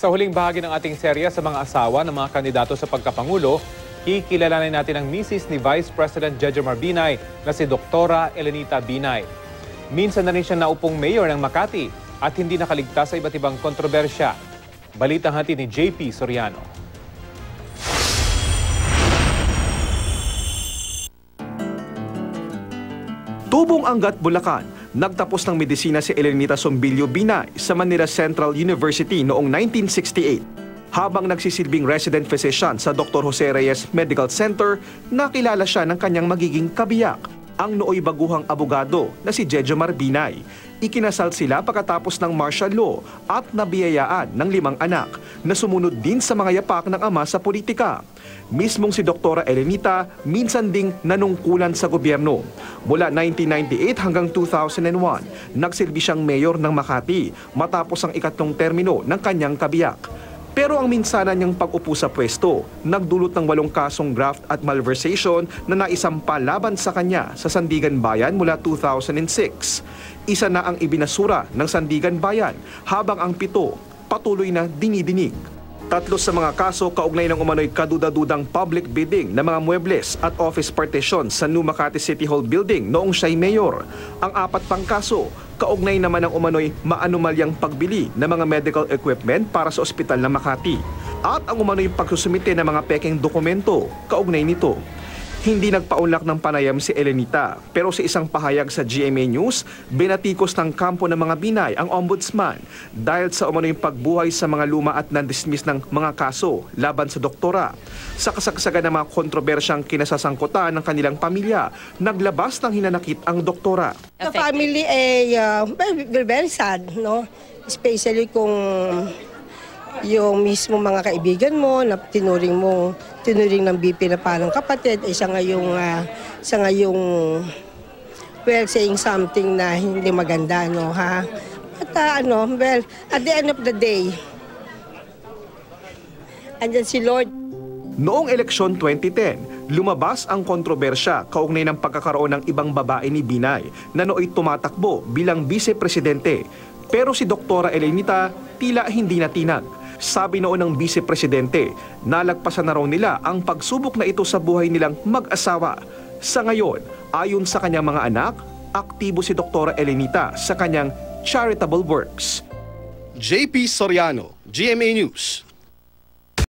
Sa huling bahagi ng ating serya sa mga asawa ng mga kandidato sa pagkapangulo, kikilalanin natin ang misis ni Vice President Jejomar Binay na si Dr. Elenita Binay. Minsan na rin siya naupong mayor ng Makati at hindi nakaligtas sa iba't ibang kontrobersya. Balitang hatid ni JP Soriano. Tubong Angat, Bulacan, nagtapos ng medisina si Elenita Sombilio Binay sa Manila Central University noong 1968. Habang nagsisilbing resident physician sa Dr. Jose Reyes Medical Center, nakilala siya ng kanyang magiging kabiyak, ang nooy baguhang abogado na si Jejomar Binay. Ikinasal sila pagkatapos ng martial law at nabiyayaan ng 5 anak na sumunod din sa mga yapak ng ama sa politika. Mismong si Dr. Elenita minsan ding nanungkulan sa gobyerno. Mula 1998 hanggang 2001, nagsilbi siyang mayor ng Makati matapos ang 3 termino ng kanyang kabiyak. Pero ang minsanan niyang pag-upo sa pwesto, nagdulot ng 8 kasong graft at malversation na naisampa laban sa kanya sa Sandigan Bayan mula 2006. Isa na ang ibinasura ng Sandigan Bayan, habang ang 7 patuloy na dinidinig. 3 sa mga kaso kaugnay ng umano'y kaduda-dudang public bidding ng mga muebles at office partition sa New Makati City Hall building noong siya'y mayor. Ang 4 pang kaso, kaugnay naman ng umano'y maanumalyang pagbili ng mga medical equipment para sa ospital ng Makati. At ang umano'y pagsusumite ng mga pekeng dokumento, kaugnay nito. Hindi nagpaunlak ng panayam si Elenita, pero sa isang pahayag sa GMA News, binatikos ng kampo ng mga Binay ang ombudsman dahil sa umano'y pagbuhay sa mga luma at non-dismiss ng mga kaso laban sa doktora. Sa kasagsagan ng mga kontrobersyang kinasasangkutan ng kanilang pamilya, naglabas ng hinanakit ang doktora. The family ay very sad, no? Especially kung yung mismo mga kaibigan mo na tinuring ng BP na parang kapatid, ay siya ngayong well, saying something na hindi maganda, no, ha? At well, at the end of the day, andyan si Lord. Noong eleksyon 2010, lumabas ang kontrobersya kaugnay ng pagkakaroon ng ibang babae ni Binay na nooy tumatakbo bilang vice-presidente. Pero si Dr. Elenita tila hindi natinag. Sabi noon ng vice-presidente, nalagpasan na raw nila ang pagsubok na ito sa buhay nilang mag-asawa. Sa ngayon, ayon sa kanyang mga anak, aktibo si Dr. Elenita sa kanyang charitable works. JP Soriano, GMA News.